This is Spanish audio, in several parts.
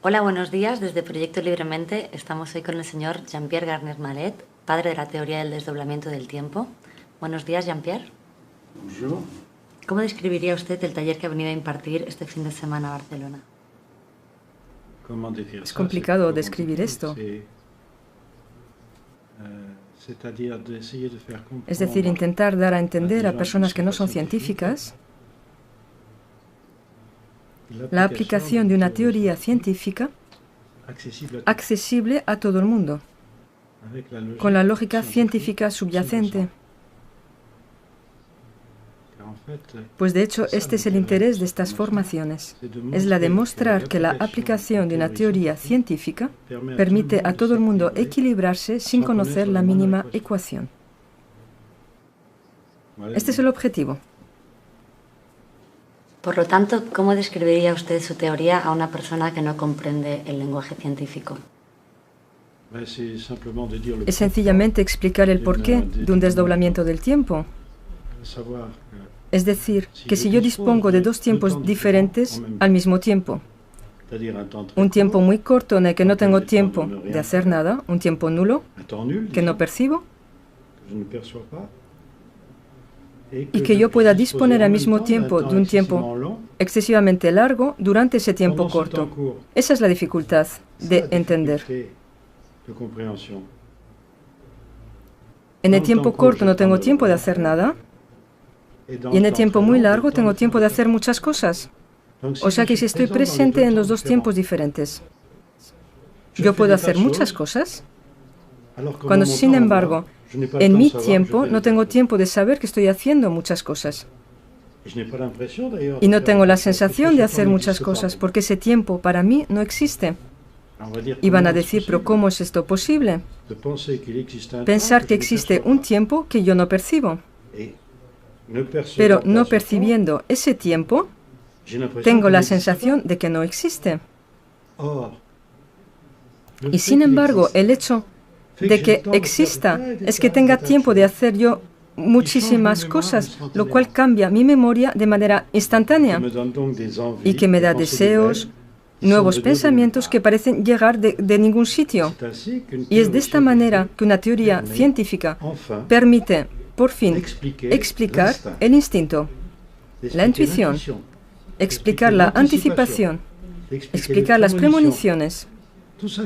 Hola, buenos días. Desde Proyecto Libremente estamos hoy con el señor Jean-Pierre Garner-Mallet, padre de la teoría del desdoblamiento del tiempo. Buenos días, Jean-Pierre. Bonjour. ¿Cómo describiría usted el taller que ha venido a impartir este fin de semana a Barcelona? Es complicado describir esto. Es decir, intentar dar a entender a personas que no son científicas la aplicación de una teoría científica accesible a todo el mundo, con la lógica científica subyacente. Pues de hecho, este es el interés de estas formaciones. Es la de mostrar que la aplicación de una teoría científica permite a todo el mundo equilibrarse sin conocer la mínima ecuación. Este es el objetivo. Por lo tanto, ¿cómo describiría usted su teoría a una persona que no comprende el lenguaje científico? Es sencillamente explicar el porqué de un desdoblamiento del tiempo. Es decir, que si yo dispongo de dos tiempos diferentes al mismo tiempo, un tiempo muy corto en el que no tengo tiempo de hacer nada, un tiempo nulo que no percibo, y que yo pueda disponer al mismo tiempo de un tiempo excesivamente largo durante ese tiempo corto. Esa es la dificultad de entender. En el tiempo corto no tengo tiempo de hacer nada, y en el tiempo muy largo tengo tiempo de hacer muchas cosas. O sea que si estoy presente en los dos tiempos diferentes, yo puedo hacer muchas cosas, cuando sin embargo, en mi tiempo no tengo tiempo de saber que estoy haciendo muchas cosas. Y no tengo la sensación de hacer muchas cosas, porque ese tiempo para mí no existe. Y van a decir, pero ¿cómo es esto posible? Pensar que existe un tiempo que yo no percibo. Pero no percibiendo ese tiempo, tengo la sensación de que no existe. Y sin embargo, el hecho de que exista es que tenga tiempo de hacer yo muchísimas cosas, lo cual cambia mi memoria de manera instantánea y que me da deseos, nuevos pensamientos que parecen llegar de ningún sitio. Y es de esta manera que una teoría científica permite, por fin, explicar el instinto, la intuición, explicar la anticipación, explicar las premoniciones.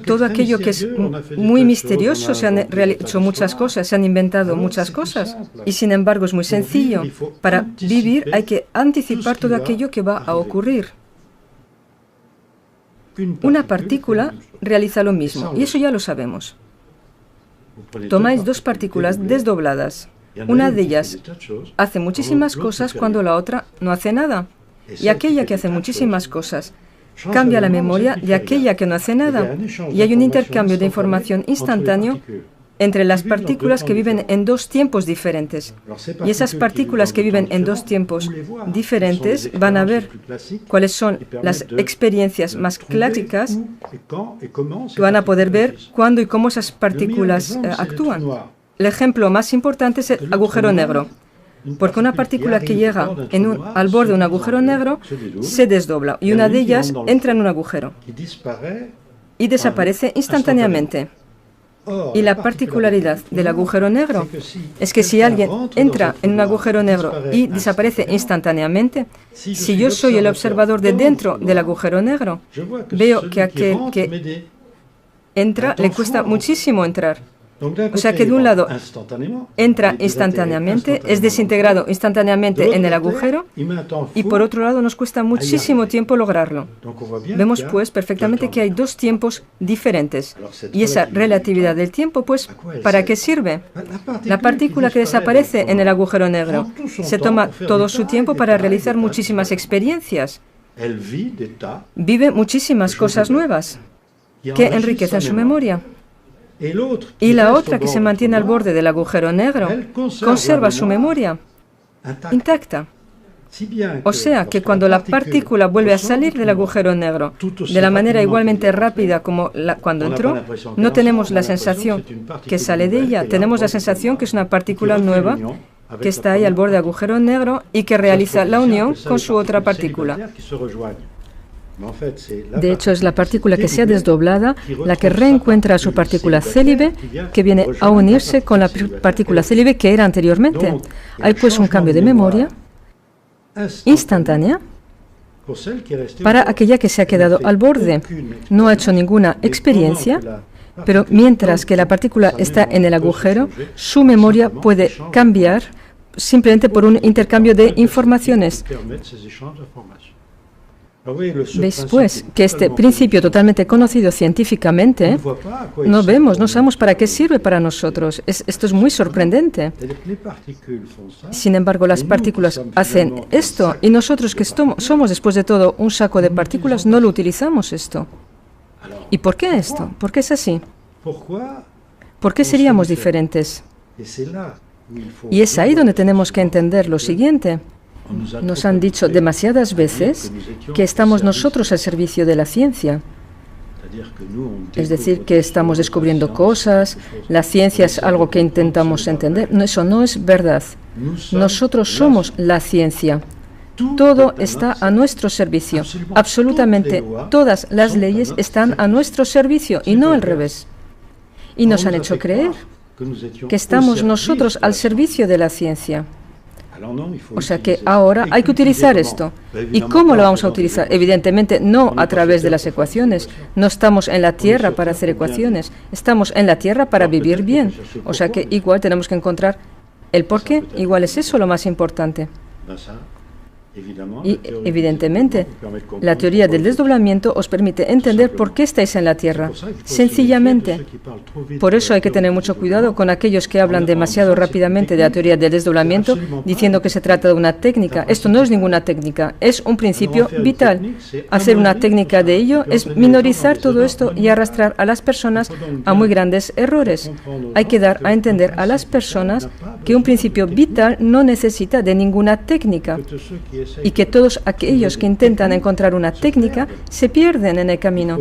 Todo aquello que es muy misterioso, se han hecho muchas cosas, se han inventado muchas cosas, y sin embargo es muy sencillo. Para vivir hay que anticipar todo aquello que va a ocurrir. Una partícula realiza lo mismo, y eso ya lo sabemos. Tomáis dos partículas desdobladas. Una de ellas hace muchísimas cosas cuando la otra no hace nada, y aquella que hace muchísimas cosas cambia la memoria de aquella que no hace nada, y hay un intercambio de información instantáneo entre las partículas que viven en dos tiempos diferentes. Y esas partículas que viven en dos tiempos diferentes van a ver cuáles son las experiencias más clásicas, que van a poder ver cuándo y cómo esas partículas actúan. El ejemplo más importante es el agujero negro. Porque una partícula que llega al borde de un agujero negro se desdobla y una de ellas entra en un agujero y desaparece instantáneamente. Y la particularidad del agujero negro es que si alguien entra en un agujero negro y desaparece instantáneamente, si yo soy el observador de dentro del agujero negro, veo que aquel que entra le cuesta muchísimo entrar. O sea que de un lado entra instantáneamente, es desintegrado instantáneamente en el agujero, y por otro lado nos cuesta muchísimo tiempo lograrlo. Vemos pues perfectamente que hay dos tiempos diferentes. Y esa relatividad del tiempo, pues, ¿para qué sirve? La partícula que desaparece en el agujero negro se toma todo su tiempo para realizar muchísimas experiencias. Vive muchísimas cosas nuevas que enriquecen su memoria. Y la otra, que se mantiene al borde del agujero negro, conserva su memoria intacta. O sea que cuando la partícula vuelve a salir del agujero negro de la manera igualmente rápida como cuando entró, no tenemos la sensación que sale de ella, tenemos la sensación que es una partícula nueva que está ahí al borde del agujero negro y que realiza la unión con su otra partícula. De hecho, es la partícula que se ha desdoblada la que reencuentra a su partícula célibe, que viene a unirse con la partícula célibe que era anteriormente. Hay pues un cambio de memoria instantánea para aquella que se ha quedado al borde. No ha hecho ninguna experiencia, pero mientras que la partícula está en el agujero, su memoria puede cambiar simplemente por un intercambio de informaciones. ¿Veis pues que este principio totalmente conocido científicamente, no vemos, no sabemos para qué sirve para nosotros? Esto es muy sorprendente. Sin embargo, las partículas hacen esto y nosotros que somos después de todo un saco de partículas no lo utilizamos esto. ¿Y por qué esto? ¿Por qué es así? ¿Por qué seríamos diferentes? Y es ahí donde tenemos que entender lo siguiente. Nos han dicho demasiadas veces que estamos nosotros al servicio de la ciencia. Es decir, que estamos descubriendo cosas, la ciencia es algo que intentamos entender. No, eso no es verdad. Nosotros somos la ciencia. Todo está a nuestro servicio. Absolutamente todas las leyes están a nuestro servicio y no al revés. Y nos han hecho creer que estamos nosotros al servicio de la ciencia. O sea que ahora hay que utilizar esto. ¿Y cómo lo vamos a utilizar? Evidentemente no a través de las ecuaciones. No estamos en la Tierra para hacer ecuaciones. Estamos en la Tierra para vivir bien. O sea que igual tenemos que encontrar el por qué. Igual es eso lo más importante. Y evidentemente, la teoría del desdoblamiento os permite entender por qué estáis en la Tierra. Sencillamente. Por eso hay que tener mucho cuidado con aquellos que hablan demasiado rápidamente de la teoría del desdoblamiento, diciendo que se trata de una técnica. Esto no es ninguna técnica, es un principio vital. Hacer una técnica de ello es minorizar todo esto y arrastrar a las personas a muy grandes errores. Hay que dar a entender a las personas que un principio vital no necesita de ninguna técnica. Y que todos aquellos que intentan encontrar una técnica se pierden en el camino.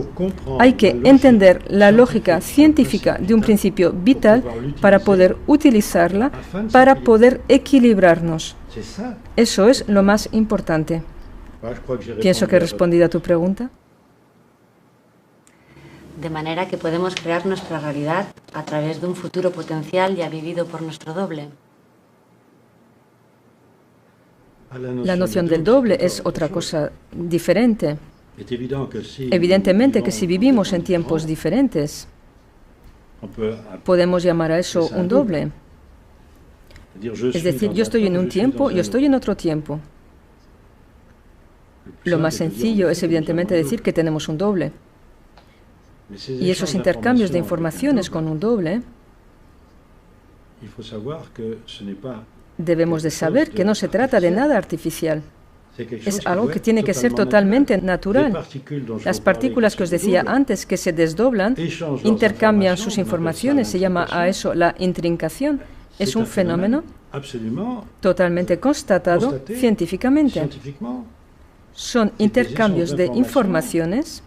Hay que entender la lógica científica de un principio vital para poder utilizarla, para poder equilibrarnos. Eso es lo más importante. Pienso que he respondido a tu pregunta. De manera que podemos crear nuestra realidad a través de un futuro potencial ya vivido por nuestro doble. La noción del doble es otra cosa diferente. Evidentemente que si vivimos en tiempos diferentes, podemos llamar a eso un doble. Es decir, yo estoy en un tiempo, yo estoy en otro tiempo. Lo más sencillo es evidentemente decir que tenemos un doble. Y esos intercambios de informaciones con un doble, debemos de saber que no se trata de nada artificial. Es algo que tiene que ser totalmente natural. Las partículas que os decía antes que se desdoblan, intercambian sus informaciones, se llama a eso la intrincación. Es un fenómeno totalmente constatado científicamente. Son intercambios de informaciones.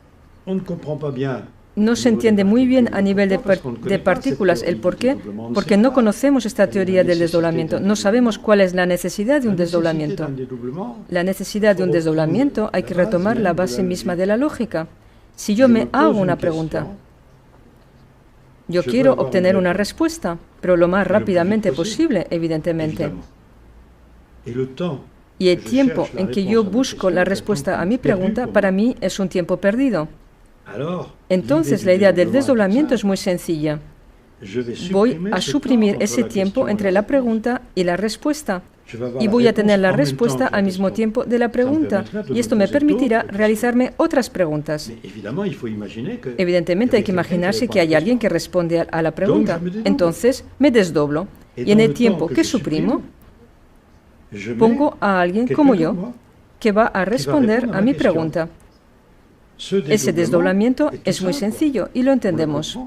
No se entiende muy bien a nivel de partículas el por qué, porque no conocemos esta teoría del desdoblamiento. No sabemos cuál es la necesidad de un desdoblamiento. La necesidad de un desdoblamiento hay que retomar la base misma de la lógica. Si yo me hago una pregunta, yo quiero obtener una respuesta, pero lo más rápidamente posible, evidentemente. Y el tiempo en que yo busco la respuesta a mi pregunta, para mí es un tiempo perdido. Entonces, la idea del desdoblamiento es muy sencilla. Voy a suprimir ese tiempo entre la pregunta y la respuesta. Y voy a tener la respuesta al mismo tiempo de la pregunta. Y esto me permitirá realizarme otras preguntas. Evidentemente hay que imaginarse que hay alguien que responde a la pregunta. Entonces, me desdoblo. Y en el tiempo que suprimo, pongo a alguien como yo, que va a responder a mi pregunta. Ese desdoblamiento es muy sencillo y lo entendemos.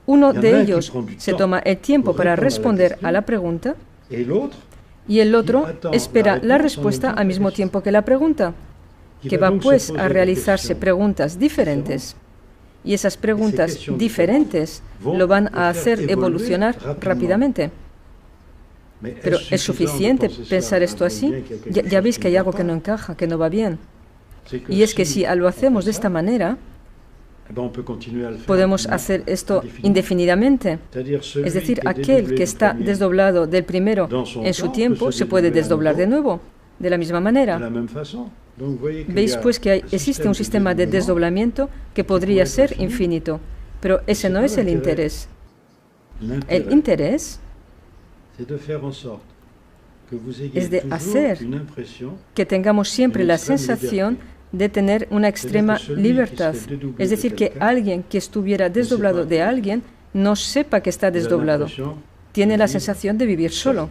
Uno de ellos se toma el tiempo para responder a la pregunta y el otro espera la respuesta al mismo tiempo que la pregunta, que va pues a realizarse preguntas diferentes. Y esas preguntas diferentes lo van a hacer evolucionar rápidamente. Pero ¿es suficiente pensar esto así? Ya veis que hay algo que no encaja, que no va bien. Y es que si lo hacemos de esta manera, podemos hacer esto indefinidamente. Es decir, aquel que está desdoblado del primero en su tiempo se puede desdoblar de nuevo, de la misma manera. Veis pues que existe un sistema de desdoblamiento que podría ser infinito, pero ese no es el interés. El interés es de hacer que tengamos siempre la sensación de tener una extrema libertad. Es decir, que alguien que estuviera desdoblado de alguien no sepa que está desdoblado. Tiene la sensación de vivir solo,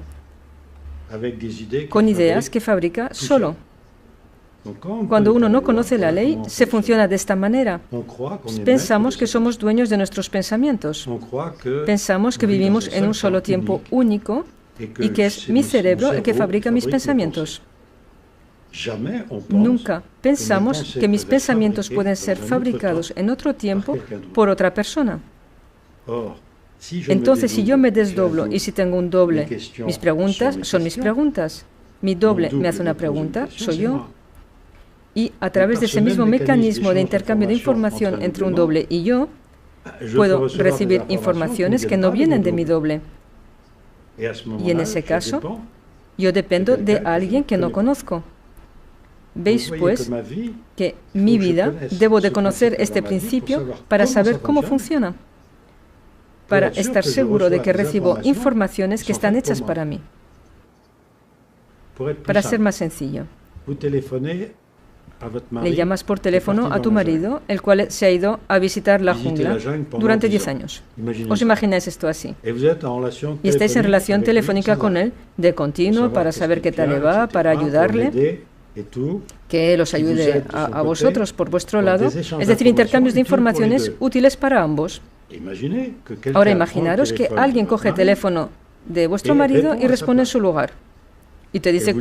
con ideas que fabrica solo. Cuando uno no conoce la ley, se funciona de esta manera. Pensamos que somos dueños de nuestros pensamientos. Pensamos que vivimos en un solo tiempo único y que es mi cerebro el que fabrica mis pensamientos. Nunca pensamos que mis pensamientos pueden ser fabricados en otro tiempo por otra persona. Entonces, si yo me desdoblo y si tengo un doble, mis preguntas son mis preguntas. Mi doble me hace una pregunta, soy yo. Y a través de ese mismo mecanismo de intercambio de información entre un doble y yo, puedo recibir informaciones que no vienen de mi doble. Y en ese caso, yo dependo de alguien que no conozco. Veis, pues, que mi vida, debo de conocer este principio para saber cómo funciona, para estar seguro de que recibo informaciones que están hechas para mí. Para ser más sencillo, le llamas por teléfono a tu marido, el cual se ha ido a visitar la jungla durante 10 años. ¿Os imagináis esto así? Y estáis en relación telefónica con él de continuo para saber qué tal le va, para ayudarle, que él os ayude a vosotros por vuestro lado. Es decir, intercambios de informaciones útiles para ambos. Ahora imaginaros que alguien coge el teléfono de vuestro marido y responde en su lugar. Y te dice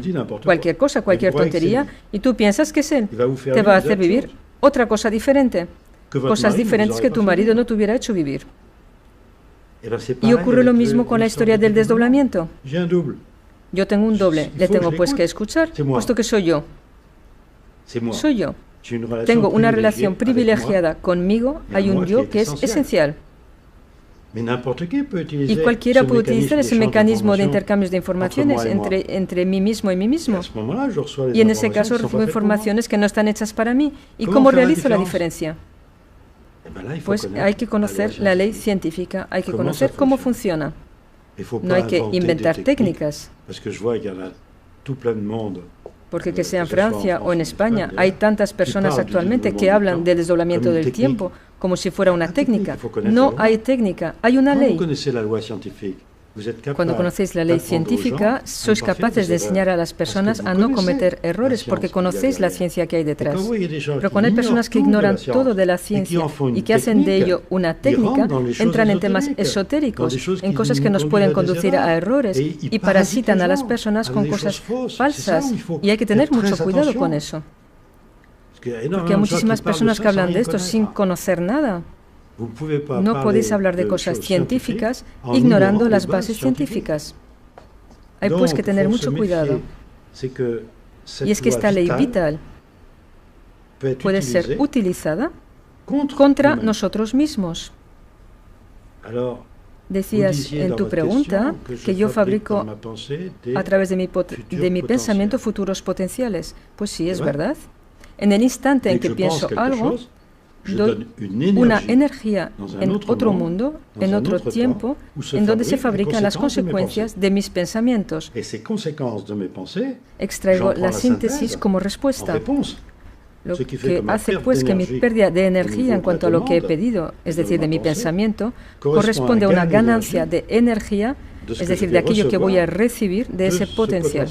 cualquier cosa, cualquier tontería, y tú piensas que es él. Te va a hacer vivir otra cosa diferente. Cosas diferentes que tu marido no te hubiera hecho vivir. Y ocurre lo mismo con la historia del desdoblamiento. Yo tengo un doble, le tengo pues que escuchar, puesto que soy yo. Soy yo. Tengo una relación privilegiada conmigo, hay un yo que es esencial. Y cualquiera puede utilizar ese mecanismo de intercambios de informaciones entre mí mismo y mí mismo. Y en ese caso recibo informaciones que no están hechas para mí. ¿Y cómo realizo la diferencia? Pues hay que conocer la ley científica, hay que conocer cómo funciona. No hay que inventar técnicas. Porque que sea en Francia o en España, hay tantas personas actualmente que hablan del desdoblamiento del tiempo como si fuera una técnica. No hay técnica, hay una ley. Cuando conocéis la ley científica, sois capaces de enseñar a las personas a no cometer errores porque conocéis la ciencia que hay detrás. Pero cuando hay personas que ignoran todo de la ciencia y que hacen de ello una técnica, entran en temas esotéricos, en cosas que nos pueden conducir a errores y parasitan a las personas con cosas falsas. Y hay que tener mucho cuidado con eso. Porque hay muchísimas personas que hablan de esto sin conocer nada. No podéis hablar de cosas científicas ignorando las bases científicas. Hay pues que tener mucho cuidado. Y es que esta ley vital puede ser utilizada contra nosotros mismos. Decías en tu pregunta que yo fabrico a través de mi pensamiento futuros potenciales. Pues sí, es verdad. En el instante en que pienso algo, doy una energía en otro mundo, en otro tiempo, en donde se fabrican las consecuencias de mis pensamientos. Extraigo la síntesis como respuesta. Lo que hace pues que mi pérdida de energía en cuanto a lo que he pedido, es decir, de mi pensamiento, corresponde a una ganancia de energía, es decir, de aquello que voy a recibir de ese potencial.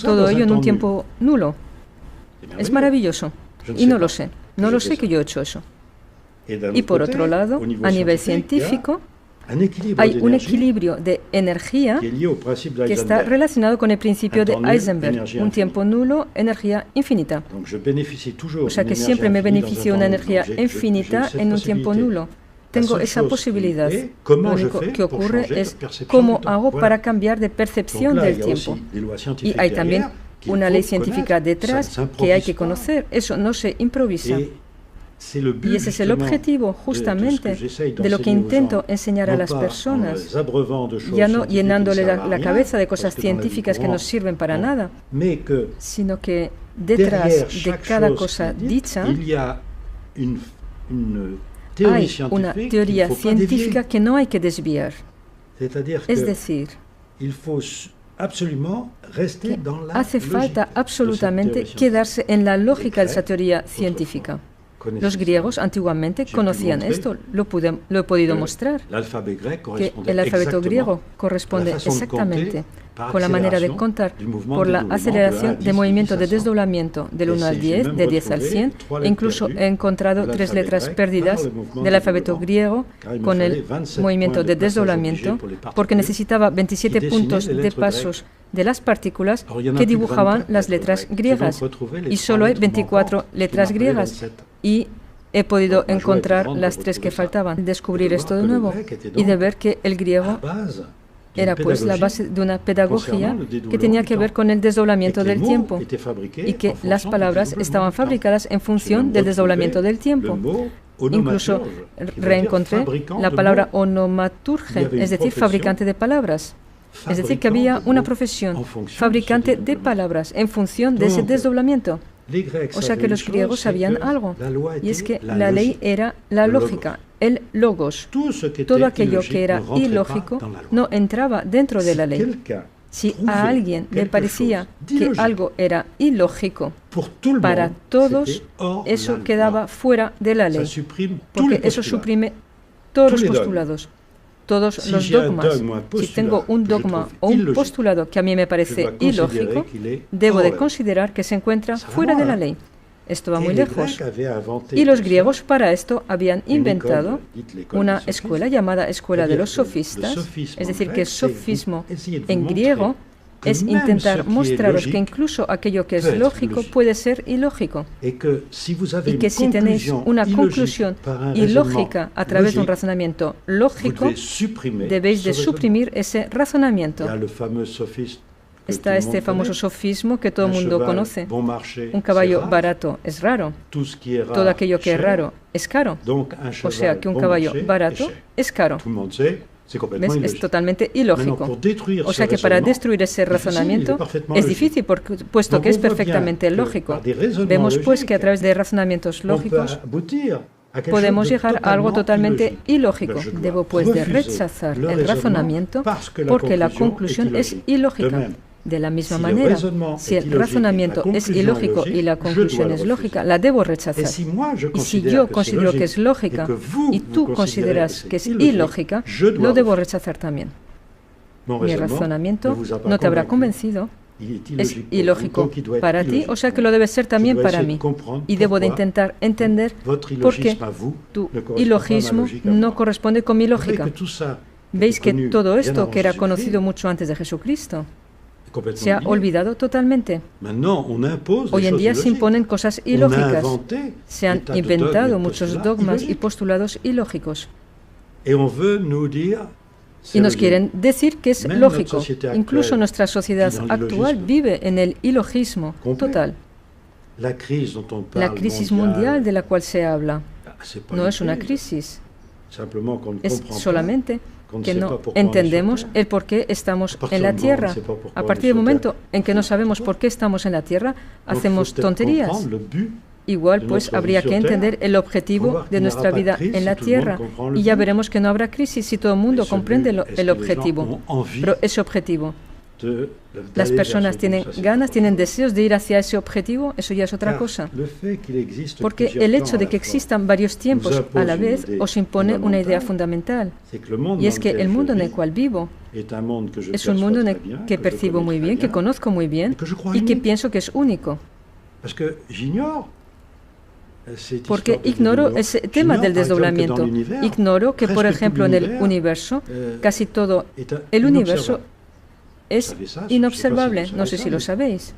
Todo ello en un tiempo nulo. Es maravilloso. Y no lo sé. No lo sé que yo he hecho eso. Y por otro lado, a nivel científico, hay un equilibrio de energía que está relacionado con el principio de Heisenberg. Un tiempo nulo, energía infinita. O sea que siempre me beneficio una energía infinita en un tiempo nulo. Tengo esa posibilidad. Lo único que ocurre es cómo hago para cambiar de percepción del tiempo. Y hay también una ley científica detrás que hay que conocer. Eso no se improvisa. Y ese es el objetivo, justamente, de lo que intento enseñar a las personas, ya no llenándoles la cabeza de cosas científicas que no sirven para nada, sino que detrás de cada cosa dicha hay una teoría científica que no hay que desviar. Es decir, que hace falta absolutamente quedarse en la lógica de esa teoría científica. Los griegos antiguamente conocían esto, lo he podido mostrar, que el alfabeto griego corresponde exactamente con la manera de contar por la aceleración de movimiento de desdoblamiento del 1 al 10, de 10 al 100, e incluso he encontrado 3 letras perdidas del alfabeto griego con el movimiento de desdoblamiento, porque necesitaba 27 puntos de pasos de las partículas que dibujaban las letras griegas, y solo hay 24 letras griegas, y he podido encontrar las 3 que faltaban. Descubrir esto de nuevo y de ver que el griego era pues la base de una pedagogía que tenía que ver con el desdoblamiento del tiempo, y que las palabras estaban fabricadas en función del desdoblamiento del tiempo. Incluso reencontré la palabra onomaturge, es decir, fabricante de palabras. Es decir, que había una profesión, fabricante de palabras, en función de ese desdoblamiento. O sea que los griegos sabían algo, y es que la ley era la lógica, el logos. Todo aquello que era ilógico no entraba dentro de la ley. Si a alguien le parecía que algo era ilógico, para todos eso quedaba fuera de la ley, porque eso suprime todos los postulados, todos los dogmas. Si tengo un dogma o un postulado que a mí me parece ilógico, debo de considerar que se encuentra fuera de la ley. Esto va muy lejos. Y los griegos para esto habían inventado una escuela llamada Escuela de los Sofistas, es decir, que el sofismo en griego es intentar mostraros que incluso aquello que es lógico puede ser ilógico, y que si tenéis una conclusión ilógica a través de un razonamiento lógico, debéis de suprimir ese razonamiento. Está este famoso sofismo que todo el mundo conoce. Un caballo barato es raro. Todo aquello que es raro es caro. O sea que un caballo barato es caro. ¿Ves? Es totalmente ilógico. O sea que para destruir ese razonamiento es difícil, puesto que es perfectamente lógico. Vemos pues que a través de razonamientos lógicos podemos llegar a algo totalmente ilógico. Debo pues de rechazar el razonamiento porque la conclusión es ilógica. De la misma manera, si el razonamiento es ilógico y la conclusión es lógica, la debo rechazar. Y si yo considero que es lógica y tú consideras que es ilógica, lo debo rechazar también. Mi razonamiento no te habrá convencido, es ilógico para ti, o sea que lo debe ser también para mí. Y debo de intentar entender por qué tu ilogismo no corresponde con mi lógica. ¿Veis que todo esto, que era conocido mucho antes de Jesucristo, se ha olvidado totalmente? Hoy en día se imponen cosas ilógicas. Se han inventado muchos dogmas y postulados ilógicos. Y nos quieren decir que es lógico. Incluso nuestra sociedad actual vive en el ilogismo total. La crisis mundial de la cual se habla no es una crisis. Es solamente que no entendemos el por qué estamos en la Tierra. A partir del momento en que no sabemos por qué estamos en la Tierra, hacemos tonterías. Igual, pues, habría que entender el objetivo de nuestra vida en la Tierra, y ya veremos que no habrá crisis si todo el mundo comprende el objetivo. Pero ese objetivo, las personas tienen ganas, tienen deseos de ir hacia ese objetivo, eso ya es otra cosa. Porque el hecho de que existan varios tiempos a la vez os impone una idea fundamental, y es que el mundo en el cual vivo es un mundo en el que percibo muy bien, que conozco muy bien y que pienso que es único. Porque ignoro ese tema del desdoblamiento. Ignoro que, por ejemplo, en el universo, casi todo el universo es inobservable. No sé si lo sabéis.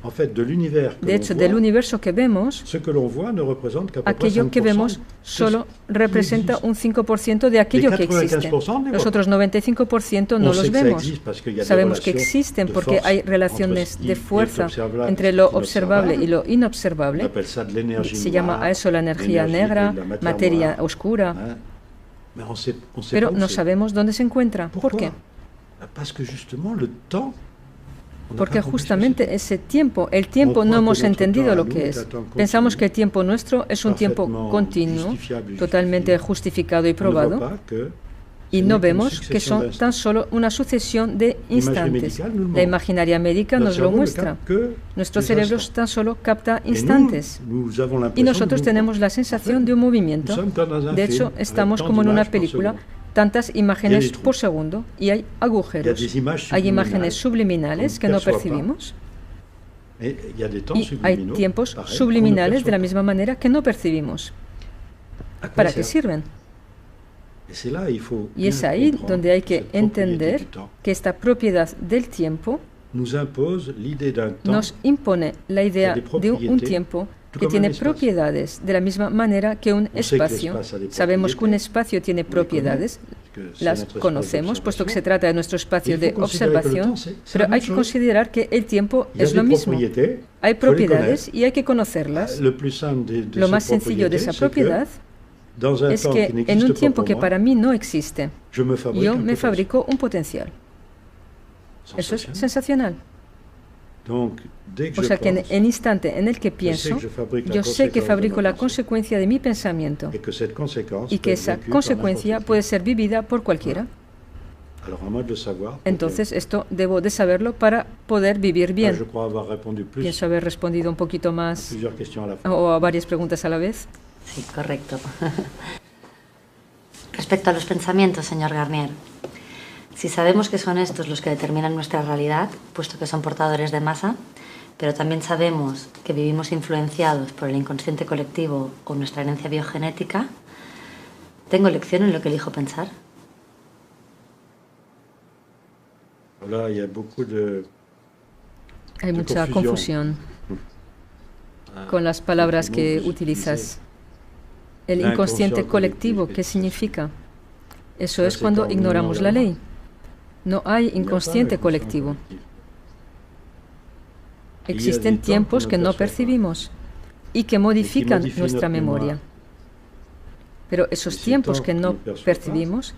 De hecho, del universo que vemos, aquello que vemos solo representa un 5% de aquello que existe. Los otros 95% no los vemos. Sabemos que existen porque hay relaciones de fuerza entre lo observable y lo inobservable. Se llama a eso la energía negra, materia oscura. Pero no sabemos dónde se encuentra. ¿Por qué? Porque justamente ese tiempo, el tiempo no hemos entendido lo que es. Pensamos que el tiempo nuestro es un tiempo continuo, totalmente justificado y probado, y no vemos que son tan solo una sucesión de instantes. La imaginaria médica nos lo muestra. Nuestro cerebro tan solo capta instantes. Y nosotros tenemos la sensación de un movimiento. De hecho, estamos como en una película, tantas imágenes por segundo, y hay agujeros. Hay imágenes subliminales que no percibimos. Y hay tiempos subliminales de la misma manera que no percibimos. ¿Para qué sirven? Y es ahí donde hay que entender que esta propiedad del tiempo nos impone la idea de un tiempo que tiene propiedades de la misma manera que un espacio. Sabemos que un espacio tiene propiedades, las conocemos, puesto que se trata de nuestro espacio de observación, pero hay que considerar que el tiempo es lo mismo. Hay propiedades y hay que conocerlas. Lo más sencillo de esa propiedad es que en un tiempo que para mí no existe, yo me fabrico un potencial. Eso es sensacional. O sea que en el instante en el que pienso, yo sé que fabrico la consecuencia de mi pensamiento y que esa consecuencia puede ser vivida por cualquiera. Entonces esto debo de saberlo para poder vivir bien. Pienso haber respondido un poquito más o a varias preguntas a la vez. Sí, correcto. Respecto a los pensamientos, señor Garnier, si sabemos que son estos los que determinan nuestra realidad, puesto que son portadores de masa, pero también sabemos que vivimos influenciados por el inconsciente colectivo o nuestra herencia biogenética, ¿tengo elección en lo que elijo pensar? Hay mucha confusión con las palabras que utilizas. El inconsciente colectivo, ¿qué significa? Eso es cuando ignoramos la ley. No hay inconsciente colectivo. Existen tiempos que no percibimos y que modifican nuestra memoria. Pero esos tiempos que no percibimos,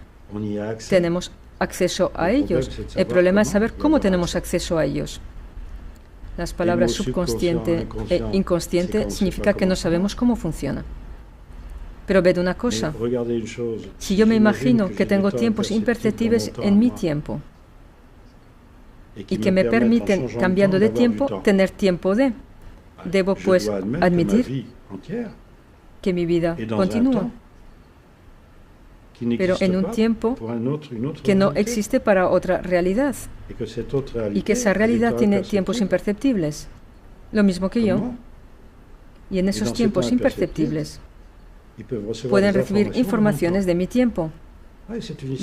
tenemos acceso a ellos. El problema es saber cómo tenemos acceso a ellos. Las palabras subconsciente e inconsciente significa que no sabemos cómo funciona. Pero ved una cosa, si yo me imagino que tengo tiempos imperceptibles en mi tiempo y que me permiten, cambiando de tiempo, tener tiempo de, debo pues admitir que mi vida continúa, pero en un tiempo que no existe para otra realidad y que esa realidad tiene tiempos imperceptibles, lo mismo que yo. Y en esos tiempos imperceptibles pueden recibir informaciones de mi tiempo.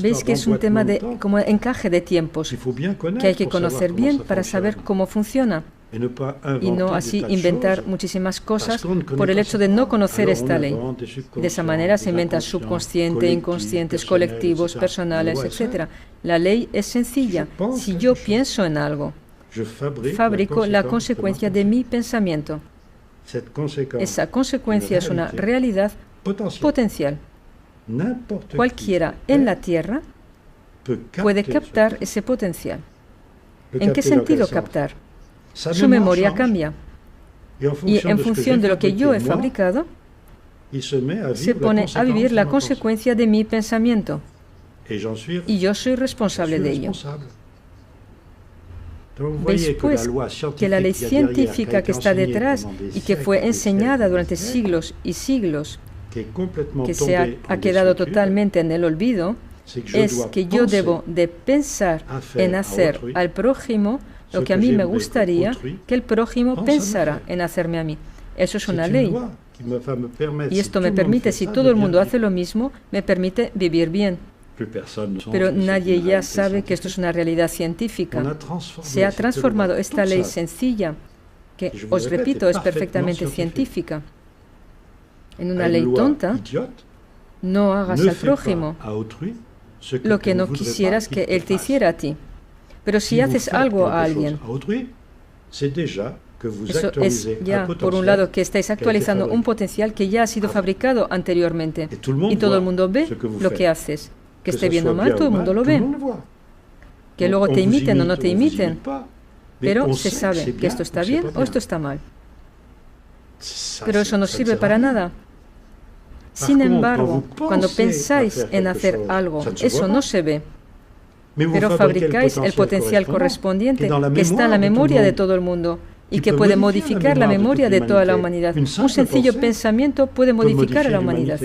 Veis que es un tema de como encaje de tiempos que hay que conocer bien para saber cómo funciona y no así inventar muchísimas cosas por el hecho de no conocer esta ley. De esa manera se inventan subconsciente, inconscientes, colectivos, personales, etc. La ley es sencilla. Si yo pienso en algo, fabrico la consecuencia de mi pensamiento. Esa consecuencia es una realidad potencial. Cualquiera en la Tierra puede captar ese potencial. ¿En qué sentido captar? Su memoria cambia. Y en función de lo que yo he fabricado, se pone a vivir la consecuencia de mi pensamiento. Y yo soy responsable de ello. Veis pues que la ley científica que está detrás y que fue enseñada durante siglos y siglos, que se ha quedado totalmente en el olvido, es que yo debo de pensar en hacer al prójimo lo que a mí me gustaría que el prójimo pensara en hacerme a mí. Eso es una ley. Y esto me permite, si todo el mundo hace lo mismo, me permite vivir bien. Pero nadie ya sabe que esto es una realidad científica. Se ha transformado esta ley sencilla, que, os repito, es perfectamente científica, en una ley tonta. No hagas al prójimo lo que no quisieras que él te hiciera a ti. Pero si haces algo a alguien, eso es ya, por un lado, que estáis actualizando un potencial que ya ha sido fabricado anteriormente. Y todo el mundo ve lo que haces. Que esté bien o mal, todo el mundo lo ve. Que luego te imiten o no te imiten. Pero se sabe que esto está bien o esto está mal. Pero eso no sirve para nada. Sin embargo, cuando pensáis en hacer algo, eso no se ve. Pero fabricáis el potencial correspondiente que está en la memoria de todo el mundo y que puede modificar la memoria de toda la humanidad. Un sencillo pensamiento puede modificar a la humanidad.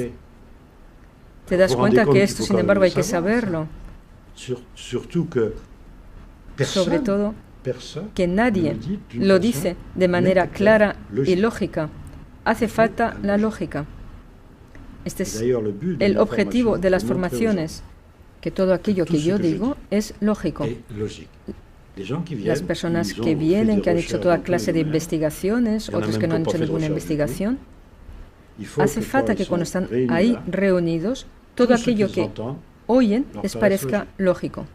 ¿Te das cuenta que esto, sin embargo, hay que saberlo? Sobre todo, que nadie lo dice de manera clara y lógica. Hace falta la lógica. Este es el objetivo de las formaciones, que todo aquello que yo digo es lógico. Las personas que vienen, que han hecho toda clase de investigaciones, otros que no han hecho ninguna investigación, hace falta que cuando están ahí reunidos, todo aquello que oyen les parezca lógico.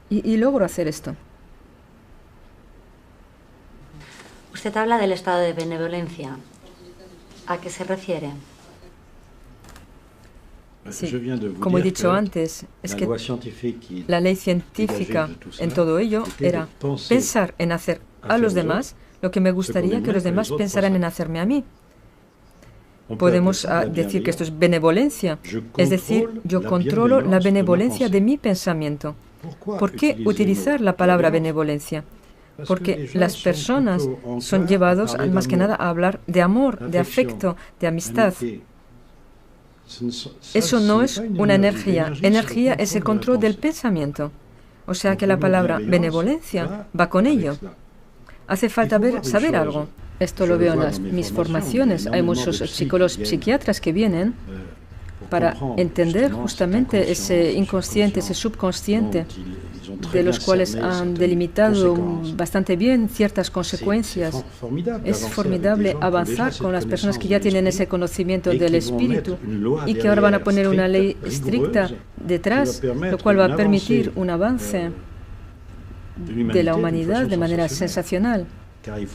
Y logro hacer esto. Usted habla del estado de benevolencia. ¿A qué se refiere? Sí, como he dicho antes, es que la ley científica en todo ello era pensar en hacer a los demás lo que me gustaría que los demás pensaran en hacerme a mí. Podemos decir que esto es benevolencia, es decir, yo controlo la benevolencia de mi pensamiento. ¿Por qué utilizar la palabra benevolencia? Porque las personas son llevados más que nada a hablar de amor, de afecto, de amistad. Eso no es una energía. Energía es el control del pensamiento. O sea que la palabra benevolencia va con ello. Hace falta saber algo. Esto lo veo en mis formaciones. Hay muchos psicólogos, psiquiatras que vienen para entender justamente ese inconsciente, ese subconsciente, de los cuales han delimitado bastante bien ciertas consecuencias. Es formidable avanzar con las personas que ya tienen ese conocimiento del espíritu y que ahora van a poner una ley estricta detrás, lo cual va a permitir un avance de la humanidad de manera sensacional.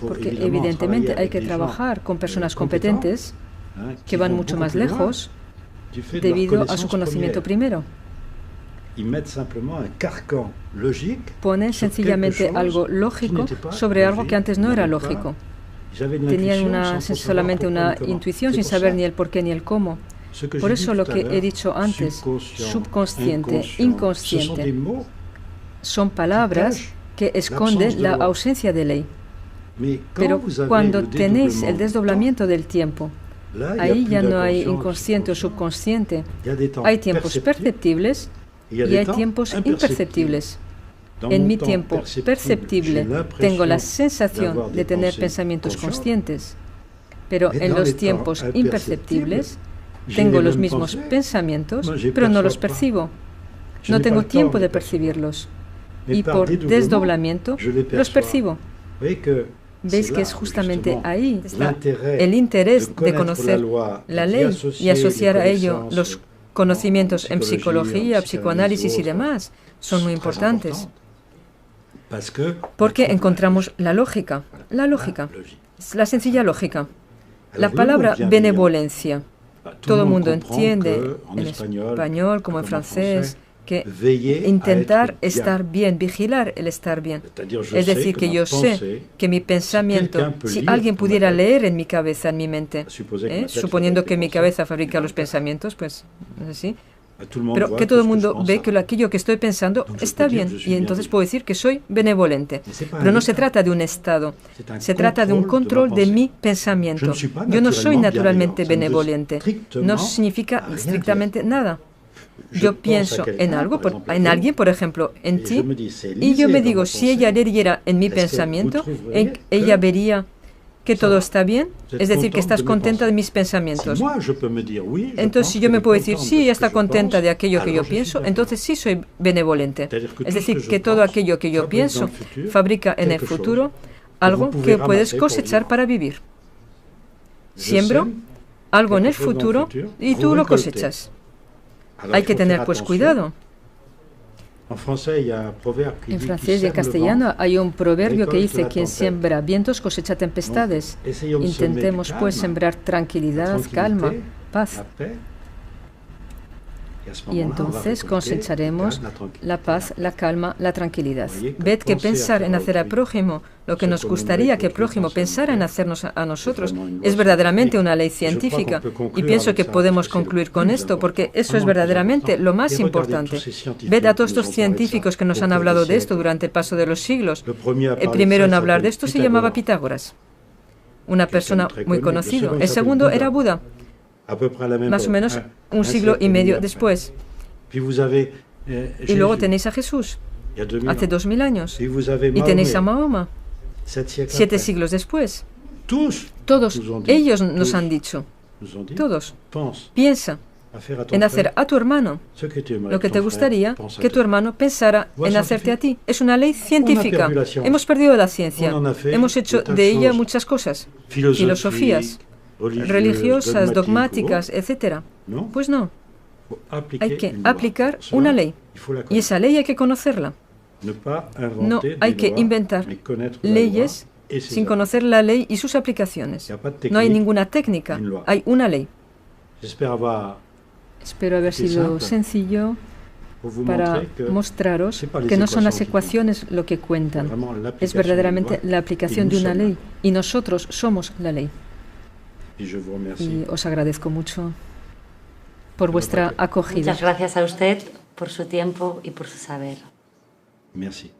Porque evidentemente hay que trabajar con personas competentes que van mucho más lejos debido a su conocimiento primero. Ponen sencillamente algo lógico sobre algo que antes no era lógico. Tenían solamente una intuición sin saber ni el por qué ni el cómo. Por eso lo que he dicho antes, subconsciente, inconsciente, son palabras que esconden la ausencia de ley. Pero cuando tenéis el desdoblamiento del tiempo, ahí ya no hay inconsciente o subconsciente. Hay tiempos perceptibles y hay tiempos imperceptibles. En mi tiempo perceptible tengo la sensación de tener pensamientos conscientes, pero en los tiempos imperceptibles tengo los mismos pensamientos, pero no los percibo. No tengo tiempo de percibirlos. Y por desdoblamiento los percibo. ¿Veis que es justamente ahí el interés de conocer la ley y asociar a ello los conocimientos en psicología, psicoanálisis y demás? Son muy importantes. Porque encontramos la lógica, la sencilla lógica. La palabra benevolencia, todo el mundo entiende en español como en francés, que intentar estar bien, vigilar el estar bien. Es decir, que yo sé que mi pensamiento, si alguien pudiera leer en mi cabeza, en mi mente, suponiendo que mi cabeza fabrica los pensamientos, pues así, pero que todo el mundo ve que aquello que estoy pensando está bien, y entonces puedo decir que soy benevolente. Pero no se trata de un estado, se trata de un control de mi pensamiento. Yo no soy naturalmente benevolente, no significa estrictamente nada. Yo pienso en algo, en alguien, por ejemplo, en ti, y yo me digo, si ella leyera en mi pensamiento, ella vería que todo está bien, es decir, que estás contenta de mis pensamientos. Entonces, si yo me puedo decir, sí, ella está contenta de aquello que yo pienso, entonces sí soy benevolente. Es decir, que todo aquello que yo pienso fabrica en el futuro algo que puedes cosechar para vivir. Siembro algo en el futuro y tú lo cosechas. Hay que tener pues cuidado. En francés y en castellano hay un proverbio que dice: quien siembra vientos cosecha tempestades. Intentemos pues sembrar tranquilidad, calma, paz. Y entonces cosecharemos la paz, la calma, la tranquilidad. Ved que pensar en hacer al prójimo lo que nos gustaría que el prójimo pensara en hacernos a nosotros es verdaderamente una ley científica. Y pienso que podemos concluir con esto, porque eso es verdaderamente lo más importante. Ved a todos estos científicos que nos han hablado de esto durante el paso de los siglos. El primero en hablar de esto se llamaba Pitágoras, una persona muy conocida. El segundo era Buda, más o menos un siglo y medio después. Y luego tenéis a Jesús, hace 2000 años. Y tenéis a Mahoma, 7 siglos después. Todos ellos nos han dicho, todos, piensa en hacer a tu hermano lo que te gustaría que tu hermano pensara en hacerte a ti. Es una ley científica. Hemos perdido la ciencia. Hemos hecho de ella muchas cosas, filosofías religiosas, dogmáticas, etc. Pues no. Hay que aplicar una ley. Y esa ley hay que conocerla. No hay que inventar leyes sin conocer la ley y sus aplicaciones. No hay ninguna técnica, hay una ley. Espero haber sido sencillo para mostraros que no son las ecuaciones lo que cuentan. Es verdaderamente la aplicación de una ley. Y nosotros somos la ley. Y os agradezco mucho por vuestra acogida. Muchas gracias a usted por su tiempo y por su saber. Merci.